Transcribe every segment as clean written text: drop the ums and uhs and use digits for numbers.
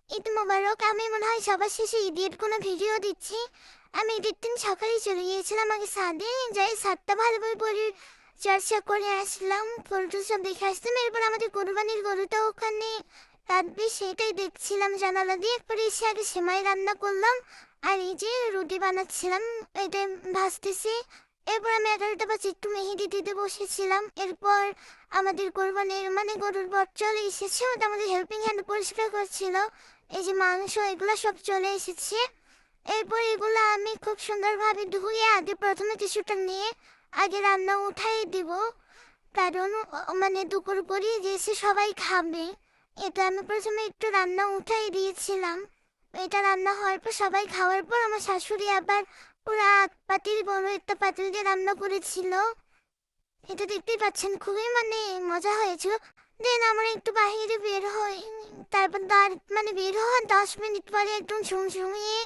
ঈদ মোবারক। আমি মনে হয় সবার শেষে ঈদের কোনো ভিডিও দিচ্ছি। আমি ঈদের দিন সকালেই চলে গিয়েছিলাম আগে ছাদে, যাই ছাদটা ভালোভাবে পরিচর্যা করে আসলাম, ফটো সব দেখে আসলাম। এরপর আমাদের কোরবানির গরুটা ওখানে কাটবে, সেটাই দেখছিলাম জানালা দিয়ে। এরপরে এসে আগে সেমাই রান্না করলাম, আর এই যে রুটি বানাচ্ছিলাম, এটা ভাজতেছি। এরপর আমি 11টা বাজে একটু মেহেদি দিতে বসেছিলাম। এরপর আমাদের কোরবানির মানে গরুর বট চলে এসেছে, ওটা আমাদের হেল্পিং হ্যান্ড পরিষ্কার করছিল। এই যে মাংস এগুলো সব চলে এসেছে। এরপর এগুলো আমি খুব সুন্দরভাবে ধুয়ে আগে প্রথমে কিছুটা নিয়ে আগে রান্না উঠাই দিব, কারণ মানে দুপুর পরই যেসে সবাই খাবে। এটা আমি প্রথমে একটু রান্না উঠাই দিয়েছিলাম। এটা রান্না হওয়ার পর সবাই খাওয়ার পর আমার শাশুড়ি আবার পুরো পাতিল, বড় একটা পাতিল দিয়ে রান্না করেছিল। এটা দেখতেই পাচ্ছেন খুবই মানে মজা হয়েছিল। দেন আমরা একটু বাহিরে বের হই, তারপর মানে বের হওয়ার 10 মিনিট পরে একদম ঝুমঝুমিয়ে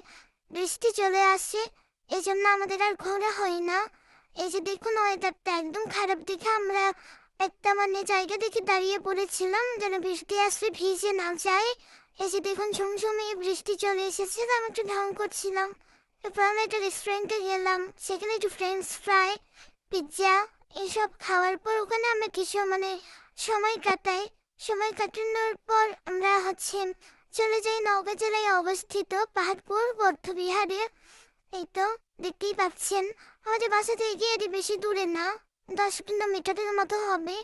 বৃষ্টি চলে আসে। এই জন্য আমাদের আর ঘোরা হয় না। এই যে দেখুন ওয়েদারটা একদম খারাপ দেখে আমরা একটা মানে জায়গা দেখে দাঁড়িয়ে পড়েছিলাম যেন বৃষ্টি আসলে ভিজে না যায়। এই যে দেখুন ঝুমঝুমিয়ে বৃষ্টি চলে এসেছে, তো আমি একটু ঢং করছিলাম। এরপর আমরা একটা রেস্টুরেন্টে গেলাম, সেখানে একটু ফ্রেঞ্চ ফ্রাই, পিৎজা এসব খাওয়ার পর ওখানে আমরা কিছু মানে সময় কাটাই। সময় কাটানোর পর আমরা চলে যাই নওগাঁ জেলায় অবস্থিত পাহাড়পুর বৌদ্ধবিহারে। এই তো দেখতেই পাচ্ছেন আমাদের বাসা থেকে এটি বেশি দূরে না, 10 কিলোমিটারের মতো হবে।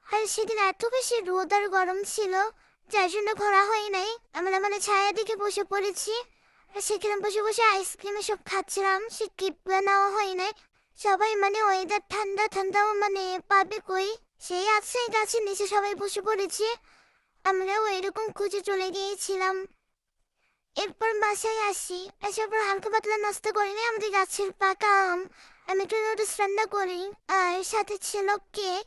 আর সেদিন এত বেশি রোদ আর গরম ছিল, যার জন্য ঘোরা হয় নাই। আমরা মানে ছায়া দিকে বসে পড়েছি, আর সেখানে বসে বসে আইসক্রিম এসব খাচ্ছিলাম, সে ট্রিপ নেওয়া হয় নাই। সবাই মানে ওয়েদার ঠান্ডা ঠান্ডাও মানে পাবে কই, সেই আছে গাছের নিচে সবাই বসে পড়েছে। আমরাও এরকম খুঁজে চলে গিয়েছিলাম। এরপর বাসায় আসি, আসার পর হালকা পাতলা নাস্তা করে নিই আমাদের গাছের পাকা আম। আমি একটু নুডলস রান্না করি, আর সাথে ছিল কেক।